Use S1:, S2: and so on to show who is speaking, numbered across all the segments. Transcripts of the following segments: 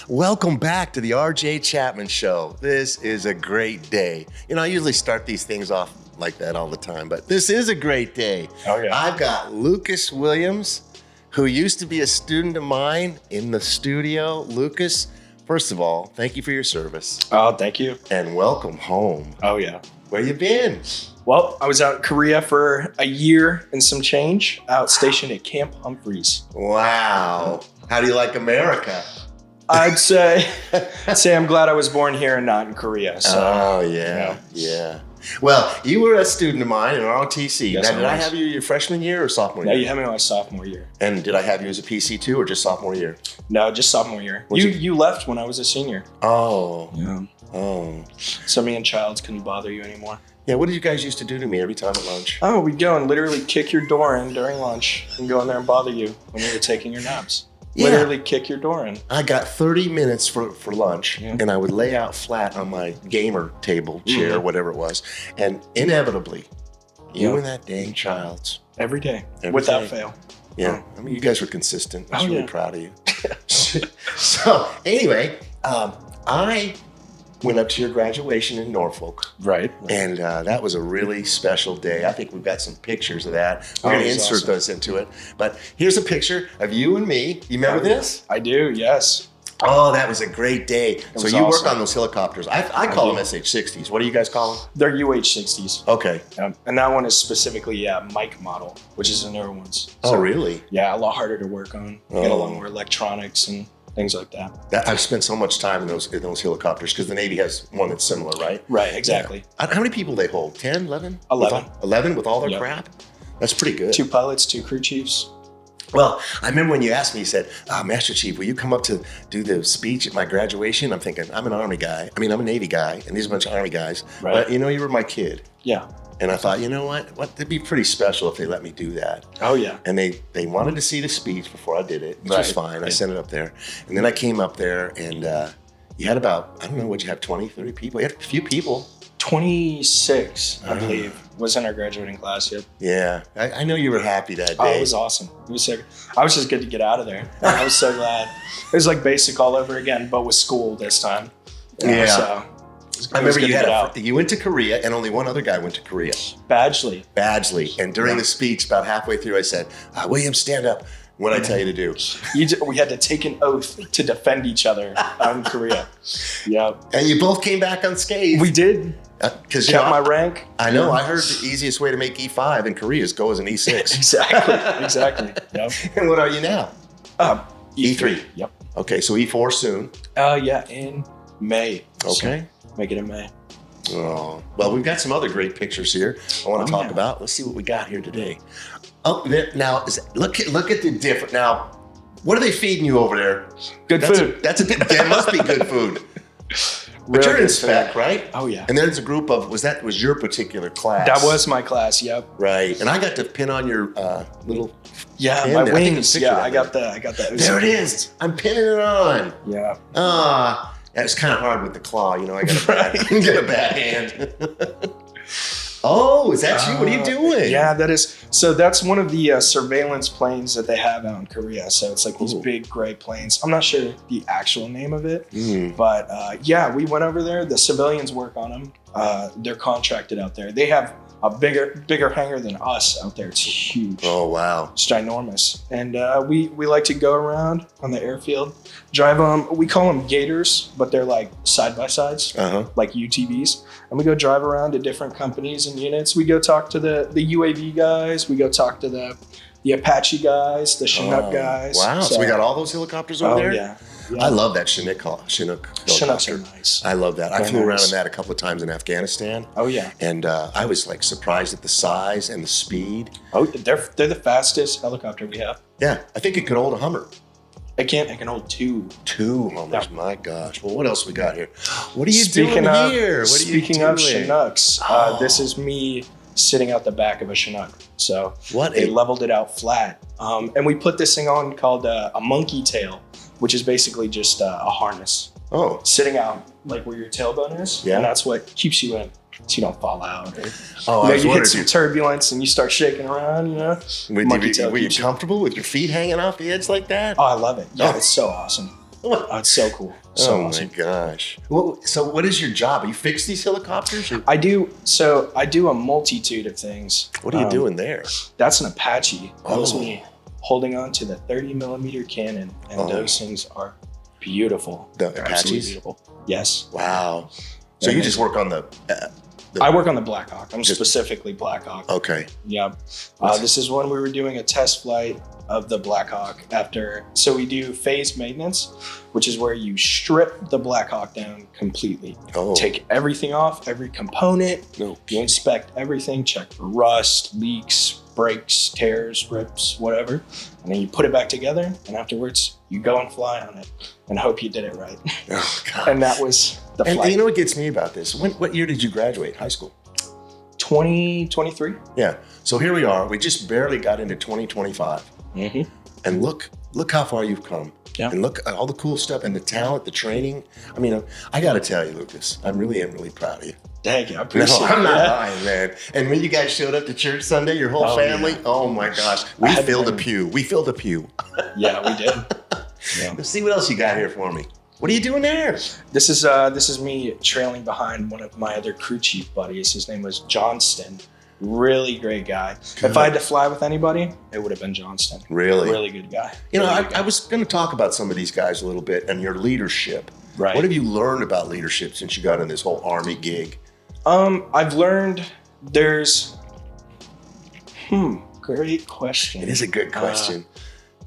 S1: Welcome back to the RJ Chapman Show. This is a great day. You know, I usually start these things off like that all the time, but this is a great day.
S2: Oh, yeah.
S1: I've got Lucas Williams, who used to be a student of mine in the studio. Lucas, first of all, thank you for your service.
S2: Oh, thank you.
S1: And welcome home.
S2: Oh, yeah.
S1: Where you been?
S2: Well, I was out in Korea for a year and some change, out stationed at Camp Humphreys.
S1: Wow. How do you like America?
S2: I'd say I'm glad I was born here and not in Korea. So,
S1: Oh, yeah. Well, you were a student of mine in ROTC.
S2: Yes,
S1: Now, did I have you your freshman year or sophomore
S2: No,
S1: year?
S2: you had me my sophomore year.
S1: And did I have you as a PC too, or just sophomore year?
S2: No, just sophomore year.
S1: What'd
S2: You left when I was a senior.
S1: Oh.
S2: Yeah.
S1: Oh.
S2: So me and Childs couldn't bother you anymore.
S1: Yeah, what did you guys used to do to me every time at lunch?
S2: Oh, we'd go and literally kick your door in during lunch and go in there and bother you when you were taking your naps.
S1: Yeah.
S2: Literally kick your door in.
S1: I got 30 minutes for lunch,
S2: Yeah.
S1: and I would lay out flat on my gamer table, chair, whatever it was. And inevitably, you
S2: Yeah.
S1: and that dang Childs.
S2: Every day,
S1: Every
S2: without
S1: day.
S2: fail.
S1: Yeah, I mean, you guys were consistent. I was
S2: Oh,
S1: really
S2: yeah.
S1: proud of you. So anyway, I went up to your graduation in Norfolk.
S2: Right.
S1: And that was a really special day. I think we've got some pictures of that. We're going to
S2: it was
S1: insert
S2: awesome.
S1: those into it. But here's a picture of you and me. You remember this?
S2: I do, yes.
S1: Oh, that was a great day. So
S2: was
S1: you work
S2: awesome.
S1: on those helicopters. I call them SH-60s. What do you guys call them?
S2: They're UH-60s.
S1: Okay.
S2: And that one is specifically Mike model, which is the newer ones.
S1: Oh, really?
S2: Yeah, a lot harder to work on.
S1: Oh.
S2: Get a lot more electronics and things like that.
S1: I've spent so much time in those helicopters because the Navy has one that's similar, right?
S2: Right, exactly.
S1: Yeah. How many people they hold? 10, 11?
S2: 11.
S1: 11 with all their
S2: Yep.
S1: crap? That's pretty good.
S2: 2 pilots, 2 crew chiefs.
S1: Well, I remember when you asked me, you said, Master Chief, will you come up to do the speech at my graduation? I'm thinking, I'm an Army guy. I mean, I'm a Navy guy, and these are a bunch of Army guys.
S2: Right.
S1: But, you know, you were my kid.
S2: Yeah.
S1: And I thought, you know what? It'd be pretty special if they let me do that.
S2: Oh, yeah.
S1: And they wanted to see the speech before I did it, which was
S2: Right.
S1: fine. I
S2: Right.
S1: sent it up there. And then I came up there, and you had about, I don't know, what'd you have, 20, 30 people? You had a few people.
S2: 26, I believe, was in our graduating class. Yep.
S1: Yeah. I know you were happy that
S2: Oh,
S1: day.
S2: it was awesome. It was sick. I was just good to get out of there. I was so glad. It was like basic all over again, but with school this time.
S1: Yeah.
S2: So
S1: I remember
S2: good
S1: you
S2: to
S1: had
S2: get out.
S1: you went to Korea, and only one other guy went to Korea.
S2: Badgley.
S1: Badgley. And during the speech, about halfway through, I said, William, stand up. What did I tell you to do?
S2: We had to take an oath to defend each other out in Korea. Yeah.
S1: And you both came back unscathed.
S2: We did.
S1: Because
S2: Kept my rank.
S1: I know. I heard the easiest way to make E5 in Korea is go as an E6.
S2: Exactly. Yep.
S1: And what are you now? E3.
S2: Yep.
S1: Okay, so E4 soon.
S2: Yeah, in May.
S1: Okay.
S2: So make it in May.
S1: Oh, well, we've got some other great pictures here I want to talk about. Let's see what we got here today. Oh, now look at the different. Now, what are they feeding you over there?
S2: Good food.
S1: That must be good food. But
S2: Real
S1: you're in
S2: good
S1: spec,
S2: food.
S1: right?
S2: Oh, yeah.
S1: And there's a group of was your particular class?
S2: That was my class. Yep.
S1: right. And I got to pin on your little.
S2: Yeah,
S1: pin
S2: my
S1: there. I think
S2: wings.
S1: it's
S2: Yeah,
S1: pictured
S2: I got that.
S1: There it is. I'm pinning it on.
S2: Yeah.
S1: It's kind of hard with the claw. You know, I got a bad hand. Oh, is that you? What are you doing?
S2: Yeah, that is. So that's one of the surveillance planes that they have out in Korea. So it's like these
S1: Ooh.
S2: big gray planes. I'm not sure the actual name of it,
S1: Mm.
S2: but yeah, we went over there. The civilians work on them. They're contracted out there. They have a bigger hangar than us out there. It's huge.
S1: Oh, wow.
S2: It's ginormous. And we like to go around on the airfield, drive them. We call them gators, but they're like side-by-sides,
S1: Uh-huh.
S2: like UTVs. And we go drive around to different companies and units. We go talk to the UAV guys. We go talk to the Apache guys, the Chinook guys.
S1: Wow. So we got all those helicopters over there?
S2: Yeah.
S1: I love that Chinook
S2: Chinooks
S1: helicopter.
S2: are nice.
S1: I love that. I
S2: Very
S1: flew around
S2: nice.
S1: in that a couple of times in Afghanistan.
S2: Oh, yeah.
S1: And I was like surprised at the size and the speed.
S2: Oh, they're the fastest helicopter we have.
S1: Yeah. I think it could hold a Hummer.
S2: It can hold 2.
S1: 2 Hummers.
S2: Yeah.
S1: My gosh. Well, what else we got here? What are you
S2: Speaking
S1: doing
S2: of,
S1: here? What are
S2: Speaking
S1: you
S2: of
S1: doing?
S2: Chinooks,
S1: Oh.
S2: this is me sitting out the back of a Chinook. So
S1: What
S2: they
S1: a
S2: leveled it out flat. And we put this thing on called a monkey tail, which is basically just a harness
S1: oh.
S2: sitting out like where your tailbone is.
S1: Yeah.
S2: And that's what keeps you in, so you don't fall out. Or,
S1: Oh,
S2: you
S1: I was
S2: hit
S1: wondering,
S2: some turbulence and you start shaking around, you know? Monkey tail
S1: were you
S2: keeps you-
S1: comfortable with your feet hanging off the edge like that?
S2: Oh, I love it. Yeah,
S1: Oh.
S2: it's so awesome. Oh, it's so cool. So awesome.
S1: My gosh. Well, so what is your job? You fix these helicopters? Or?
S2: I do a multitude of things.
S1: What are you doing there?
S2: That's an Apache. That was me holding on to the 30mm cannon, and those things are beautiful.
S1: The
S2: They're
S1: Apaches?
S2: beautiful. Yes.
S1: Wow. So you just work on the
S2: I work on the Black Hawk. I'm specifically Black Hawk.
S1: Okay.
S2: Yeah. This is when we were doing a test flight of the Black Hawk so we do phase maintenance, which is where you strip the Black Hawk down completely. Take everything off, every component. You inspect everything, check for rust, leaks, breaks, tears, rips, whatever. And then you put it back together, and afterwards you go and fly on it and hope you did it right.
S1: Oh, God.
S2: And that was the flight.
S1: And you know what gets me about this? What year did you graduate high school?
S2: 2023.
S1: Yeah. So here we are. We just barely got into 2025.
S2: Mm-hmm.
S1: And look how far you've come.
S2: Yeah.
S1: And look at all the cool stuff and the talent, the training. I mean, I got to tell you, Lucas, I am really proud of you.
S2: Thank you. I appreciate it.
S1: I'm not lying, man. And when you guys showed up to church Sunday, your whole family, oh my gosh, we filled a pew. We filled a pew.
S2: Yeah, we did. Yeah.
S1: Let's see what else you got here for me. What are you doing there?
S2: This is me trailing behind one of my other crew chief buddies. His name was Johnston. Really great guy.
S1: Good.
S2: If I had to fly with anybody, it would have been Johnston.
S1: Really?
S2: Really good guy.
S1: You know, I was going to talk about some of these guys a little bit and your leadership.
S2: Right.
S1: What have you learned about leadership since you got in this whole Army gig?
S2: I've learned there's great question.
S1: It is a good question.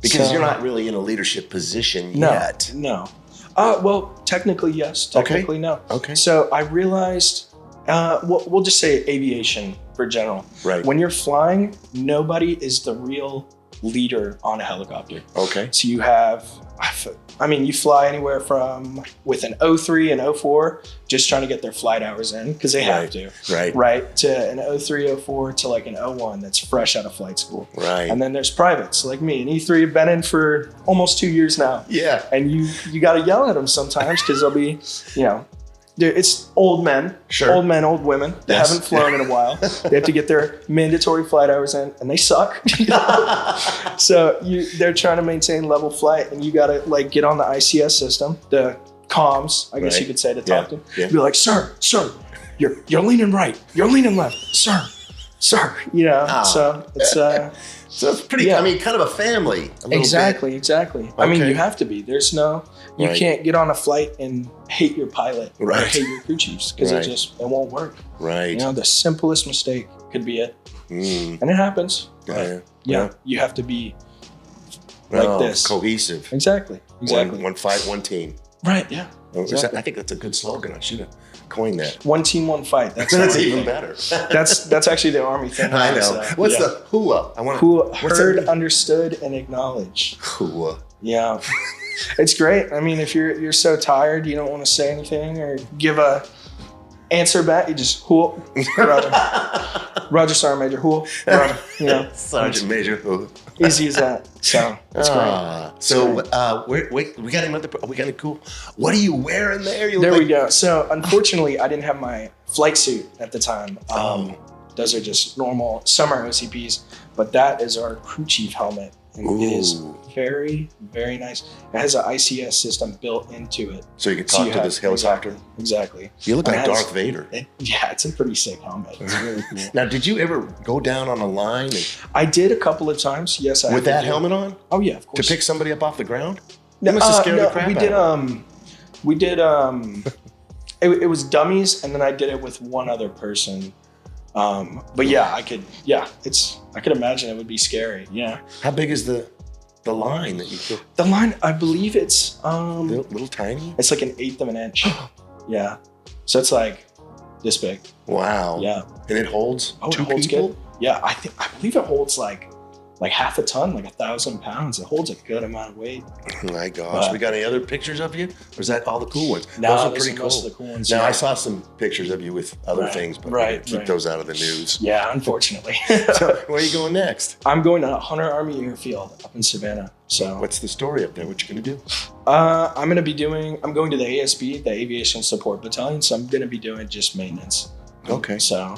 S1: Because you're not really in a leadership position yet.
S2: No. Well, technically, yes. Technically, no.
S1: Okay.
S2: So I realized, we'll just say aviation for general.
S1: Right.
S2: When you're flying, nobody is the real leader on a helicopter.
S1: Okay.
S2: So you have, you fly anywhere from with an 03 and 04, just trying to get their flight hours in because they have to.
S1: Right.
S2: Right. To an 03, 04 to like an 01 that's fresh out of flight school.
S1: Right.
S2: And then there's privates like me. An E3 have been in for almost 2 years now.
S1: Yeah.
S2: And you got to yell at them sometimes because they'll be, it's old men, old men, old women that haven't flown in a while. They have to get their mandatory flight hours in, and they suck. So they're trying to maintain level flight, and you got to like get on the ICS system, the comms, I guess you could say, to talk to them. Yeah. Be like, sir, you're leaning right, you're leaning left, sir. So it's
S1: so it's pretty. I mean, kind of a family.
S2: Exactly.
S1: Okay.
S2: I mean, you have to be. There's no. You can't get on a flight and hate your pilot or hate your crew chiefs because it won't work.
S1: Right.
S2: The simplest mistake could be it, and it happens. Yeah. You have to be like this,
S1: cohesive.
S2: Exactly.
S1: One fight, one team.
S2: Right. Yeah.
S1: Exactly. I think that's a good slogan. I should have coined that.
S2: One team, one fight. That's
S1: even better.
S2: That's actually the Army thing.
S1: I know. What's the HUA?
S2: Heard, understood, and acknowledged.
S1: HUA.
S2: Yeah. It's great. I mean, if you're so tired, you don't want to say anything or give a answer back, you just Roger. Roger, Sergeant Major, Roger.
S1: Sergeant Major,
S2: easy as that. So that's great.
S1: So we got another. We got a cool. What are you wearing there?
S2: We go. So unfortunately, I didn't have my flight suit at the time. Those are just normal summer OCPs, but that is our crew chief helmet. And it is very, very nice. It has an ICS system built into it.
S1: So you can talk to this helicopter?
S2: Exactly.
S1: You look like Darth Vader.
S2: It's a pretty sick helmet. It's really cool.
S1: Now, did you ever go down on a line?
S2: I did a couple of times, yes.
S1: With that helmet on?
S2: Oh, yeah, of course.
S1: To pick somebody up off the ground?
S2: No,
S1: you must have scared the crap
S2: we did, it was dummies, and then I did it with one other person. But yeah, I could imagine it would be scary. Yeah.
S1: How big is the line that you took?
S2: The line, I believe it's
S1: little tiny.
S2: It's like 1/8 of an inch. Yeah. So it's like this big.
S1: Wow.
S2: Yeah.
S1: And it holds two
S2: it holds
S1: people?
S2: good. Yeah, I believe it holds like half a ton, like 1,000 pounds. It holds a good amount of weight.
S1: Oh my gosh. We got any other pictures of you? Or is that all the cool ones?
S2: No,
S1: those are pretty cool.
S2: Most of the cool ones.
S1: Now, I saw some pictures of you with other things, but keep those out of the news.
S2: Yeah, unfortunately.
S1: So where are you going next?
S2: I'm going to Hunter Army Airfield up in Savannah. So
S1: what's the story up there? What you going to do?
S2: I'm going to the ASB, the Aviation Support Battalion. So I'm going to be doing just maintenance.
S1: Okay.
S2: So,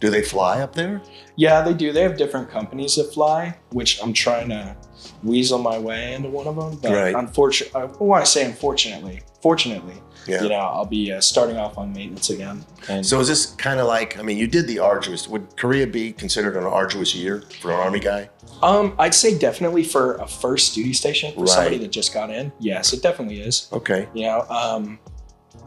S1: Do they fly up there?
S2: Yeah, they do. They have different companies that fly, which I'm trying to weasel my way into one of them. But unfortunately, well, I say unfortunately, fortunately, I'll be starting off on maintenance again. And
S1: so is this kind of like, I mean, you did the arduous. Would Korea be considered an arduous year for an Army guy?
S2: I'd say definitely for a first duty station for somebody that just got in. Yes, it definitely is.
S1: Okay.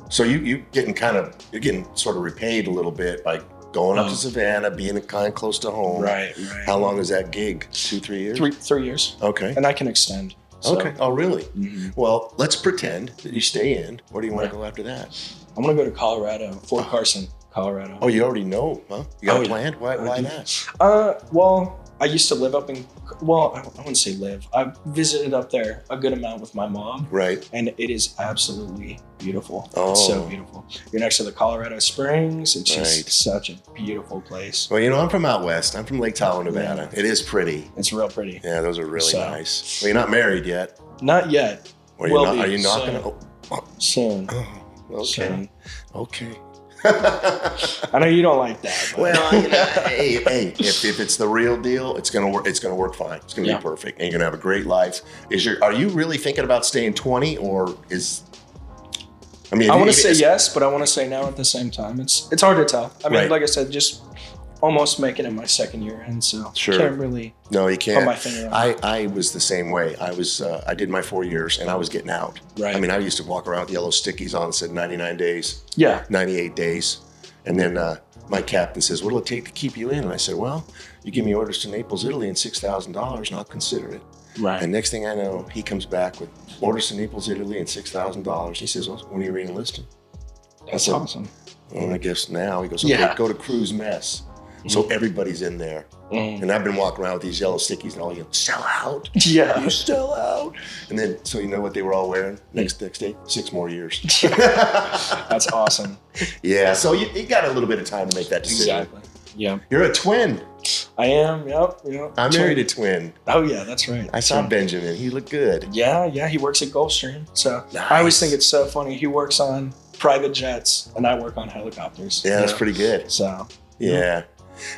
S1: So you're getting sort of repaid a little bit by going up to Savannah, being kind of close to home.
S2: Right.
S1: How long is that gig? 2-3 years?
S2: 3 years.
S1: Okay.
S2: And I can extend. So.
S1: Okay. Oh, really?
S2: Mm-hmm.
S1: Well, let's pretend that you stay in. Where do you want to go after that?
S2: I'm going to go to Colorado, Fort Carson, Colorado.
S1: Oh, you already know, huh? You got it planned? Why that?
S2: Well, I used to live up in, I wouldn't say live. I visited up there a good amount with my mom.
S1: Right.
S2: And it is absolutely beautiful.
S1: Oh.
S2: It's so beautiful. You're next to the Colorado Springs. It's just such a beautiful place.
S1: Well, I'm from out west. I'm from Lake Tahoe, Nevada. Yeah. It is pretty.
S2: It's real pretty.
S1: Yeah, those are really nice. Well, you're not married yet?
S2: Not yet.
S1: Are you not going to?
S2: Soon.
S1: Oh, okay.
S2: Soon.
S1: Okay.
S2: I know you don't like that. But.
S1: Well, hey, if it's the real deal, it's gonna work. It's gonna work fine. It's gonna be perfect, and you're gonna have a great life. Are you really thinking about staying 20, or is? I mean,
S2: I want to say yes, but I want to say no at the same time. It's hard to tell. I mean, like I said, just almost making it my second year in, so can't really.
S1: No, you can't.
S2: Put my finger on it.
S1: I was the same way. I did my 4 years, and I was getting out.
S2: Right.
S1: I mean, I used to walk around with yellow stickies on that said 99 days.
S2: Yeah.
S1: 98 days, and then my captain says, "What'll it take to keep you in?" And I said, "Well, you give me orders to Naples, Italy, and $6,000, and I'll consider it."
S2: Right.
S1: And next thing I know, he comes back with orders to Naples, Italy, and $6,000. He says, "Well, when are you re-enlisting?"
S2: That's awesome.
S1: Well, I guess now. He goes, "Okay, go to cruise mess." So everybody's in there. And I've been walking around with these yellow stickies and all sell out.
S2: Yeah.
S1: You sell out. And then, so you know what they were all wearing next day? 6 more years.
S2: That's awesome.
S1: Yeah. So you got a little bit of time to make that decision.
S2: Exactly. Yeah.
S1: You're a twin.
S2: I am. Yep.
S1: I married a twin.
S2: Oh, yeah. That's right.
S1: I saw Benjamin. He looked good.
S2: Yeah. He works at Gulfstream. So I always think it's so funny. He works on private jets and I work on helicopters.
S1: Yeah, that's pretty good.
S2: So.
S1: Yeah.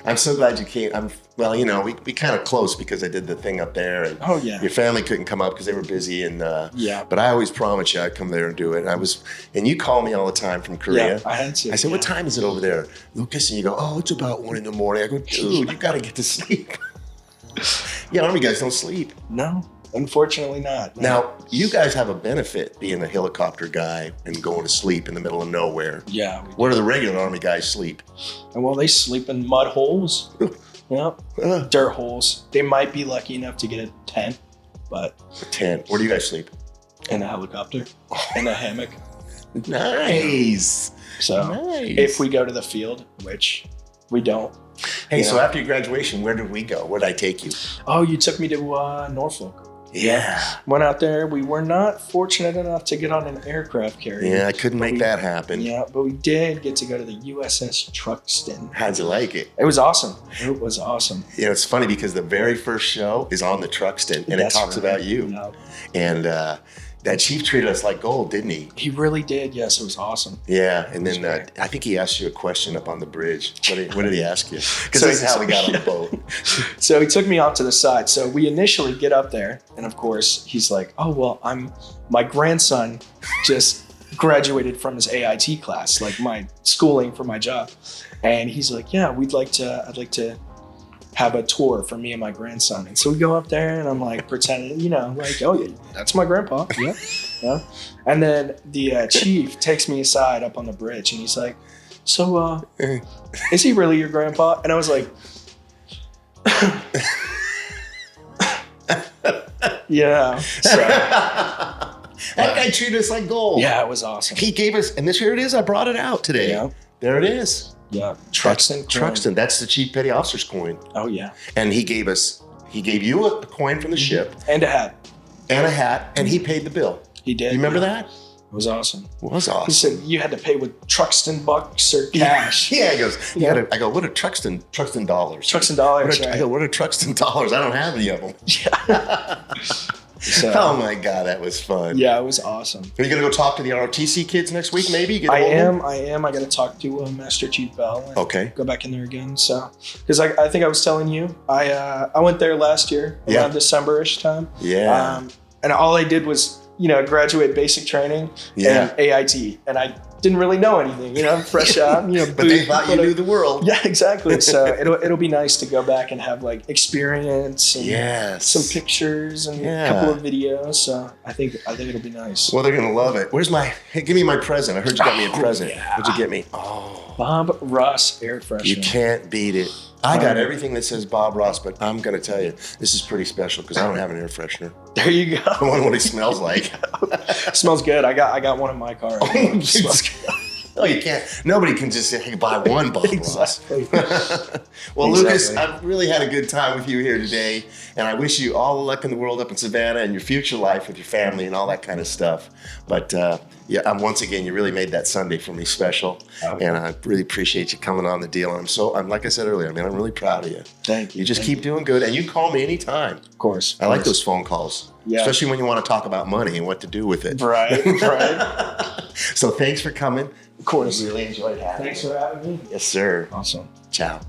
S1: I'm so glad you came. We kind of close because I did the thing up there, and your family couldn't come up because they were busy. And but I always promised you I'd come there and do it. And you call me all the time from Korea.
S2: Yeah, I had to.
S1: I said, "What time is it over there, Lucas?" And you go, "Oh, it's about 1 a.m." I go, "Dude, you got to get to sleep." Yeah, Army guys don't sleep.
S2: No. Unfortunately not. No.
S1: Now, you guys have a benefit being a helicopter guy and going to sleep in the middle of nowhere.
S2: Yeah.
S1: Where do the regular Army guys sleep?
S2: And well, they sleep in mud holes. Dirt holes. They might be lucky enough to get a tent, but...
S1: A tent. Where do you guys sleep?
S2: In a helicopter. In a hammock.
S1: Nice.
S2: So, if we go to the field, which we don't.
S1: Hey, so after your graduation, where did we go? Where did I take you?
S2: Oh, you took me to Norfolk.
S1: Yeah.
S2: Went out there. We were not fortunate enough to get on an aircraft carrier.
S1: Yeah, I couldn't make that happen.
S2: Yeah, but we did get to go to the USS Truxtun.
S1: How'd you like it?
S2: It was awesome. It was awesome.
S1: It's funny because the very first show is on the Truxtun, and it talks about you. Yep. And that chief treated us like gold, didn't he?
S2: He really did. Yes, it was awesome.
S1: Yeah, and then I think he asked you a question up on the bridge. What did he ask you? Because this is how we got on the boat.
S2: So he took me off to the side. So we initially get up there, and of course he's like, "Oh well, my grandson just graduated from his AIT class, like my schooling for my job," and he's like, "Yeah, I'd like to have a tour for me and my grandson." And so we go up there and I'm like pretending, like, "Oh yeah, that's my grandpa." Yeah. And then the chief takes me aside up on the bridge and he's like, "So is he really your grandpa?" And I was like, yeah. So
S1: that guy treated us like gold.
S2: Yeah, it was awesome.
S1: He gave us, and here it is. I brought it out today. Yeah. There it is.
S2: Yeah, Truxtun.
S1: That's the chief petty officer's coin.
S2: Oh yeah.
S1: And he gave you a coin from the ship
S2: and a hat,
S1: and he paid the bill.
S2: He did.
S1: You remember that?
S2: It was awesome.
S1: It was awesome.
S2: He said you had to pay with Truxtun bucks or cash.
S1: Yeah, he goes. I go, what are Truxtun dollars?
S2: Truxtun dollars.
S1: I go, what are Truxtun dollars? I don't have any of them.
S2: Yeah. So,
S1: oh my God, that was fun.
S2: Yeah, it was awesome.
S1: Are you gonna go talk to the ROTC kids next week? Maybe.
S2: I am. I got to talk to Master Chief Bell. And
S1: okay.
S2: Go back in there again. So, because I think I was telling you, I went there last year around December-ish time.
S1: Yeah.
S2: And all I did was graduate basic training and AIT, and I didn't really know anything, fresh out,
S1: but they thought you knew the world.
S2: Yeah, exactly. So it'll be nice to go back and have like experience and some pictures and a couple of videos. So I think it'll be nice.
S1: Well, they're gonna love it. Give me my present. I heard you got me a present. Yeah. What'd you get me? Oh,
S2: Bob Ross air freshener.
S1: You can't beat it. I got everything that says Bob Ross, but I'm gonna tell you, this is pretty special because I don't have an air freshener.
S2: There you go.
S1: I wonder what he smells like.
S2: Smells good. I got one in my car.
S1: No, you can't. Nobody can just say, hey, buy one Bob Ross. Well, Lucas, I've really had a good time with you here today, and I wish you all the luck in the world up in Savannah and your future life with your family and all that kind of stuff. But once again, you really made that Sunday for me special, and I really appreciate you coming on the deal. And I'm like I said earlier, I'm really proud of you.
S2: Thank you.
S1: You just keep doing good, and you call me anytime.
S2: Of course.
S1: I like those phone calls. Yeah. Especially when you want to talk about money and what to do with it.
S2: Right.
S1: So thanks for coming.
S2: Of course.
S1: I really enjoyed having you.
S2: Thanks for having me.
S1: Yes, sir.
S2: Awesome.
S1: Ciao.